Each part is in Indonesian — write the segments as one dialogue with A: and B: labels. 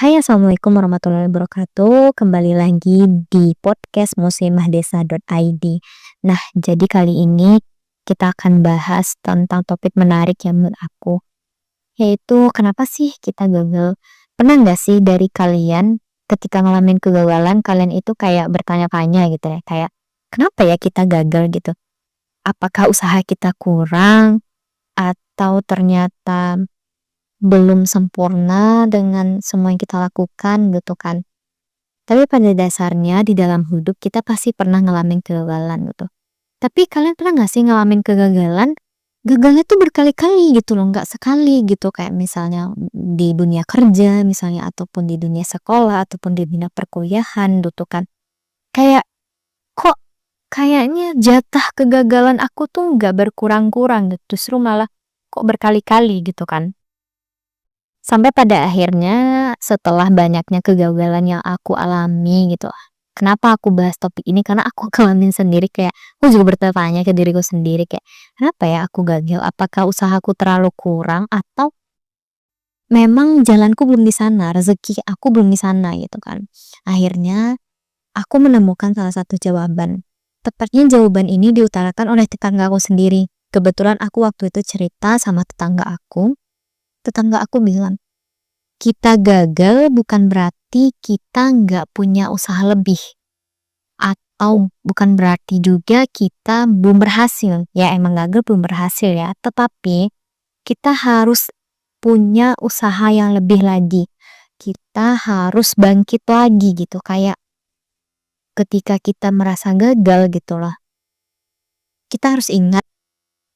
A: Hai, assalamualaikum warahmatullahi wabarakatuh. Kembali lagi di podcast muslimahdesa.id. Nah, jadi kali ini kita akan bahas tentang topik menarik yang menurut aku, yaitu kenapa sih kita gagal? Pernah nggak sih dari kalian ketika ngalamin kegagalan, kalian itu kayak bertanya-tanya gitu ya, kayak kenapa ya kita gagal gitu? Apakah usaha kita kurang atau ternyata belum sempurna dengan semua yang kita lakukan gitu kan. Tapi pada dasarnya di dalam hidup kita pasti pernah ngalamin kegagalan gitu. Tapi kalian pernah gak sih ngalamin kegagalan? Gagalnya tuh berkali-kali gitu loh, nggak sekali gitu. Kayak misalnya di dunia kerja misalnya, ataupun di dunia sekolah, ataupun di dunia perkuliahan gitu kan. Kayak kok kayaknya jatah kegagalan aku tuh nggak berkurang-kurang gitu, justru malah kok berkali-kali gitu kan. Sampai pada akhirnya setelah banyaknya kegagalan yang aku alami gitu. Kenapa aku bahas topik ini? Karena aku ngalamin sendiri, kayak aku juga bertanya ke diriku sendiri kayak, "Kenapa ya aku gagal? Apakah usahaku terlalu kurang atau memang jalanku belum di sana, rezeki aku belum di sana?" gitu kan. Akhirnya aku menemukan salah satu jawaban. Tepatnya jawaban ini diutarakan oleh tetanggaku sendiri. Kebetulan aku waktu itu cerita sama tetangga aku bilang, kita gagal bukan berarti kita nggak punya usaha lebih, atau bukan berarti juga kita belum berhasil. Ya emang gagal belum berhasil ya, tetapi kita harus punya usaha yang lebih lagi. Kita harus bangkit lagi gitu, kayak ketika kita merasa gagal gitu loh. Kita harus ingat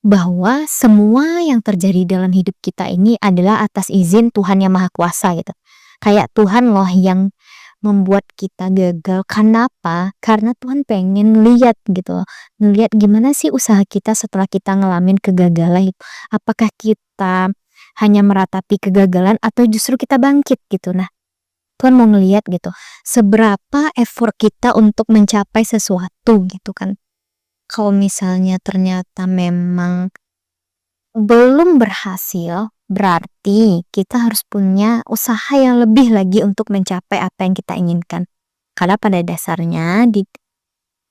A: bahwa semua yang terjadi dalam hidup kita ini adalah atas izin Tuhan Yang Maha Kuasa gitu. Kayak Tuhan loh yang membuat kita gagal. Kenapa? Karena Tuhan pengen lihat gitu loh. Ngelihat gimana sih usaha kita setelah kita ngalamin kegagalan itu. Apakah kita hanya meratapi kegagalan atau justru kita bangkit gitu. Nah, Tuhan mau ngelihat gitu, seberapa effort kita untuk mencapai sesuatu gitu kan. Kalau misalnya ternyata memang belum berhasil, berarti kita harus punya usaha yang lebih lagi untuk mencapai apa yang kita inginkan. Karena pada dasarnya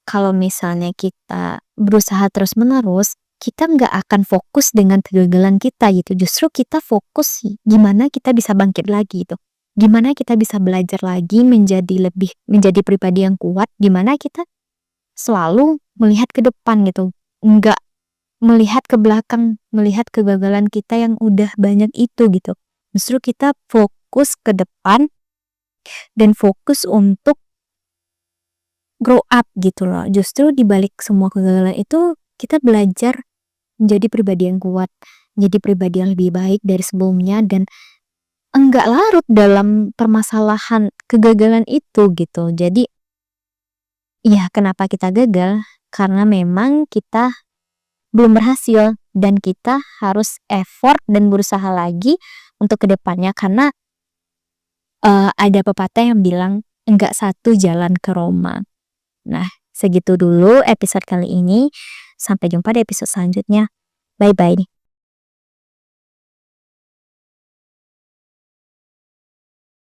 A: kalau misalnya kita berusaha terus-menerus, kita nggak akan fokus dengan kegagalan kita gitu. Justru kita fokus gimana kita bisa bangkit lagi gitu. Gimana kita bisa belajar lagi menjadi pribadi yang kuat, gimana kita selalu melihat ke depan gitu. Nggak melihat ke belakang, melihat kegagalan kita yang udah banyak itu gitu. Justru kita fokus ke depan dan fokus untuk grow up gitu loh. Justru di balik semua kegagalan itu kita belajar menjadi pribadi yang kuat, menjadi pribadi yang lebih baik dari sebelumnya, dan enggak larut dalam permasalahan kegagalan itu gitu. Jadi ya kenapa kita gagal? Karena memang kita belum berhasil dan kita harus effort dan berusaha lagi untuk kedepannya, karena ada pepatah yang bilang enggak satu jalan ke Roma. Nah, segitu dulu episode kali ini. Sampai jumpa di episode selanjutnya. Bye-bye.